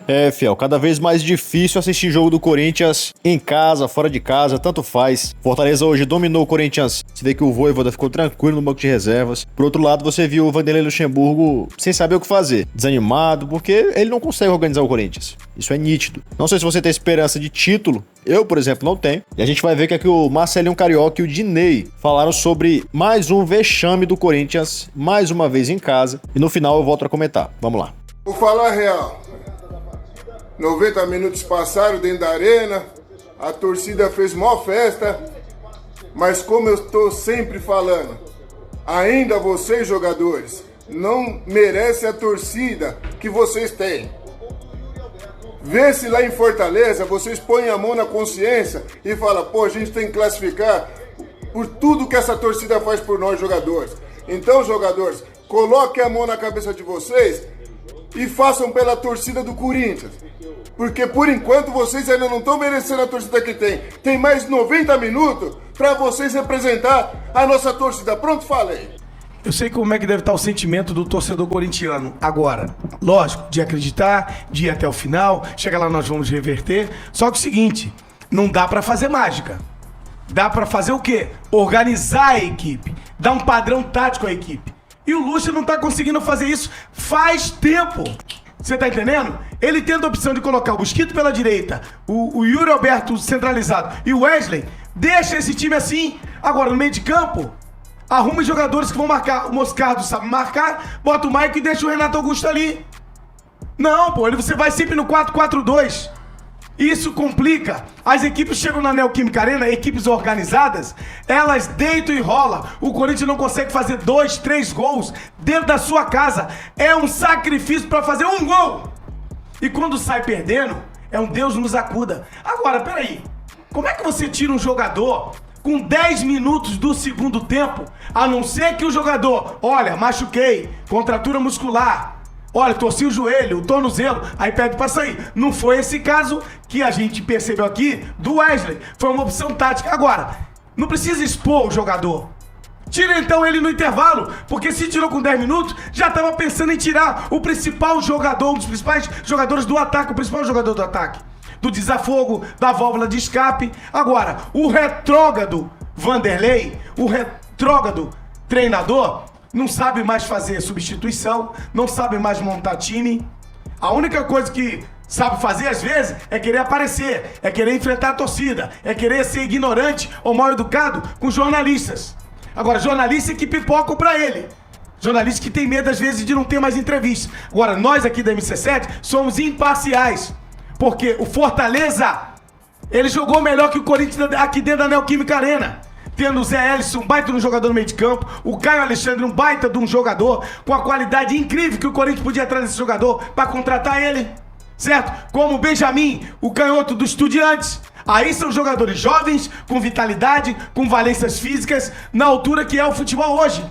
É, fiel, cada vez mais difícil assistir jogo do Corinthians em casa, fora de casa, tanto faz. Fortaleza hoje dominou o Corinthians. Você vê que o Vojvoda ficou tranquilo no banco de reservas. Por outro lado, você viu o Vanderlei Luxemburgo sem saber o que fazer. Desanimado, porque ele não consegue organizar o Corinthians. Isso é nítido. Não sei se você tem esperança de título. Eu, por exemplo, não tenho. E a gente vai ver que aqui o Marcelinho Carioca e o Dinei falaram sobre mais um vexame do Corinthians, mais uma vez em casa. E no final eu volto a comentar. Vamos lá. Vou falar a real. 90 minutos passaram dentro da arena, a torcida fez maior festa, mas como eu estou sempre falando, ainda vocês jogadores não merecem a torcida que vocês têm. Vê se lá em Fortaleza vocês põem a mão na consciência e falam, pô, a gente tem que classificar por tudo que essa torcida faz por nós jogadores. Então, jogadores, coloquem a mão na cabeça de vocês e façam pela torcida do Corinthians. Porque por enquanto vocês ainda não estão merecendo a torcida que tem. Tem mais 90 minutos para vocês representar a nossa torcida. Pronto, falei. Eu sei como é que deve estar o sentimento do torcedor corintiano. Agora, lógico, de acreditar, de ir até o final, chega lá nós vamos reverter. Só que o seguinte, não dá para fazer mágica. Dá para fazer o quê? Organizar a equipe, dar um padrão tático à equipe. E o Lucha não tá conseguindo fazer isso faz tempo. Você tá entendendo? Ele tendo a opção de colocar o Mosquito pela direita, o Yuri Alberto centralizado e o Wesley, deixa esse time assim. Agora, no meio de campo, arruma os jogadores que vão marcar. O Moscardo sabe marcar, bota o Mike e deixa o Renato Augusto ali. Não, pô, você vai sempre no 4-4-2. Isso complica. As equipes chegam na Neoquímica Arena, equipes organizadas, elas deitam e rolam. O Corinthians não consegue fazer 2, 3 gols dentro da sua casa. É um sacrifício para fazer um gol. E quando sai perdendo, é um Deus nos acuda. Agora, peraí. Como é que você tira um jogador com 10 minutos do segundo tempo, a não ser que o jogador, olha, machuquei, contratura muscular, olha, torci o joelho, o tornozelo, aí pede pra sair. Não foi esse caso que a gente percebeu aqui do Wesley. Foi uma opção tática. Agora, não precisa expor o jogador. Tira então ele no intervalo, porque se tirou com 10 minutos, já estava pensando em tirar o principal jogador, um dos principais jogadores do ataque, o principal jogador do ataque. Do desafogo, da válvula de escape. Agora, o retrógrado Vanderlei, o retrógrado treinador, não sabe mais fazer substituição, não sabe mais montar time. A única coisa que sabe fazer às vezes é querer aparecer, é querer enfrentar a torcida, é querer ser ignorante ou mal educado com jornalistas. Agora, jornalistas que pipocam pra ele. Jornalistas que tem medo às vezes de não ter mais entrevista. Agora, nós aqui da MC7 somos imparciais. Porque o Fortaleza, ele jogou melhor que o Corinthians aqui dentro da Neoquímica Arena. Tendo o Zé Elison, um baita de um jogador no meio de campo, o Caio Alexandre, um baita de um jogador, com a qualidade incrível que o Corinthians podia trazer esse jogador para contratar ele, certo? Como o Benjamin, o canhoto do Estudiantes. Aí são jogadores jovens, com vitalidade, com valências físicas, na altura que é o futebol hoje.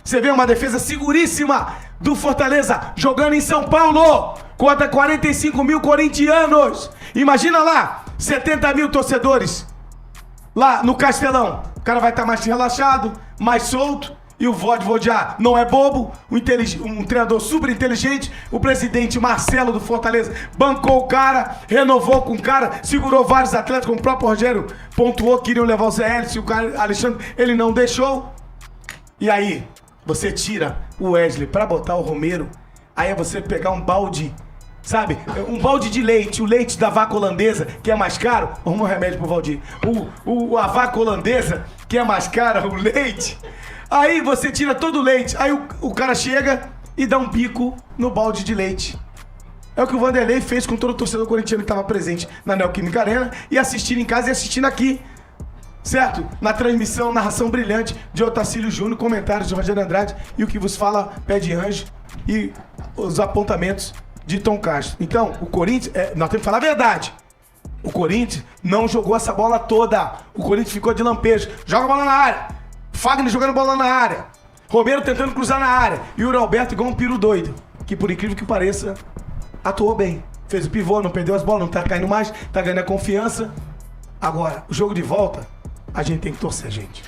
Você vê uma defesa seguríssima do Fortaleza, jogando em São Paulo, contra 45 mil corintianos. Imagina lá, 70 mil torcedores. Lá no Castelão, o cara vai estar mais relaxado, mais solto. E o Vojvoda não é bobo, um treinador super inteligente. O presidente Marcelo do Fortaleza bancou o cara, renovou com o cara, segurou vários atletas, como o próprio Rogério pontuou, queriam levar o Zé Elcio, o cara Alexandre, ele não deixou. E aí, você tira o Wesley pra botar o Romero, aí é você pegar um balde, sabe? Um balde de leite, o leite da vaca holandesa, que é mais caro. Arruma um remédio pro Valdir. A vaca holandesa, que é mais cara, o leite. Aí você tira todo o leite. Aí o cara chega e dá um bico no balde de leite. É o que o Vanderlei fez com todo o torcedor corintiano que estava presente na Neoquímica Arena e assistindo em casa e assistindo aqui. Certo? Na transmissão, narração brilhante de Otacílio Júnior, comentários de Rogério Andrade e o que vos fala, Pé de Anjo e os apontamentos de Tom Castro. Então, o Corinthians, nós temos que falar a verdade. O Corinthians não jogou essa bola toda. O Corinthians ficou de lampejo. Joga a bola na área. Fagner jogando bola na área. Romero tentando cruzar na área. E o Alberto igual um piro doido. Que por incrível que pareça, atuou bem. Fez o pivô, não perdeu as bolas, não tá caindo mais, tá ganhando a confiança. Agora, o jogo de volta, a gente tem que torcer, gente.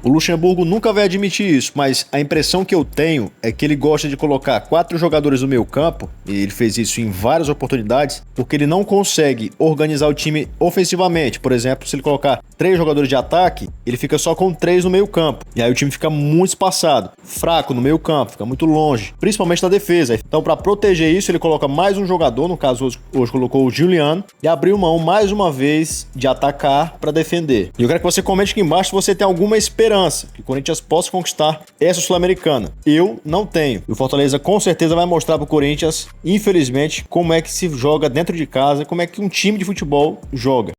O Luxemburgo nunca vai admitir isso, mas a impressão que eu tenho é que ele gosta de colocar 4 jogadores no meio campo, e ele fez isso em várias oportunidades, porque ele não consegue organizar o time ofensivamente. Por exemplo, se ele colocar 3 jogadores de ataque, ele fica só com 3 no meio campo, e aí o time fica muito espaçado, fraco no meio campo, fica muito longe, principalmente na defesa. Então, para proteger isso, ele coloca mais um jogador, no caso hoje colocou o Juliano, e abriu mão mais uma vez de atacar para defender. E eu quero que você comente aqui embaixo se você tem alguma esperança que o Corinthians possa conquistar essa Sul-Americana. Eu não tenho. E o Fortaleza com certeza vai mostrar pro Corinthians, infelizmente, como é que se joga dentro de casa, como é que um time de futebol joga.